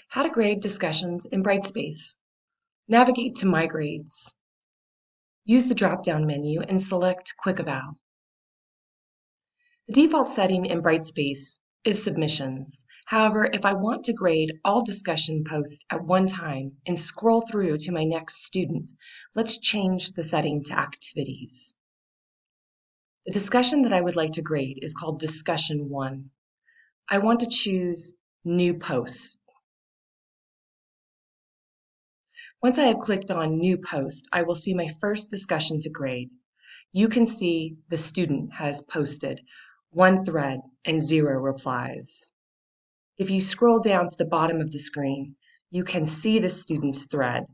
How to grade discussions in Brightspace. Navigate to My Grades. Use the drop-down menu and select Quick Eval. The default setting in Brightspace is Submissions. However, if I want to grade all discussion posts at one time and scroll through to my next student, let's change the setting to Activities. The discussion that I would like to grade is called Discussion 1. I want to choose New Posts. Once I have clicked on New Post, I will see my first discussion to grade. You can see the student has posted 1 thread and 0 replies. If you scroll down to the bottom of the screen, you can see the student's thread,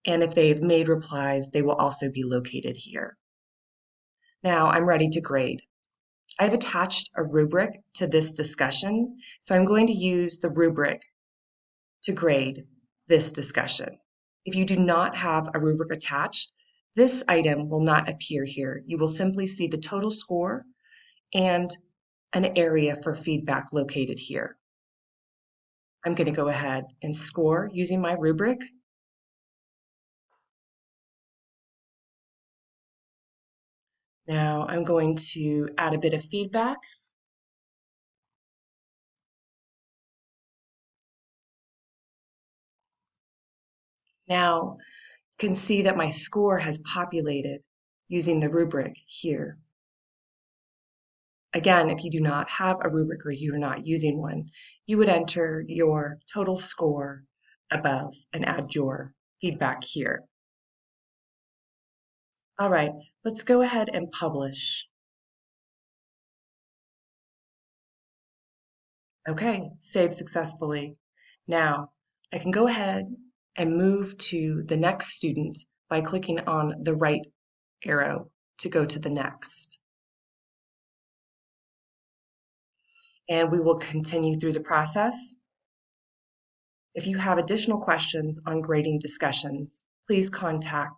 and if they have made replies, they will also be located here. Now I'm ready to grade. I have attached a rubric to this discussion, so I'm going to use the rubric to grade this discussion. If you do not have a rubric attached, this item will not appear here. You will simply see the total score and an area for feedback located here. I'm going to go ahead and score using my rubric. Now I'm going to add a bit of feedback. Now you can see that my score has populated using the rubric here. Again, if you do not have a rubric or you're not using one, you would enter your total score above and add your feedback here. All right, let's go ahead and publish. Okay, save successfully. Now, I can go ahead and move to the next student by clicking on the right arrow to go to the next. And we will continue through the process. If you have additional questions on grading discussions, please contact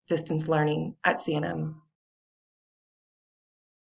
Distance Learning at CNM.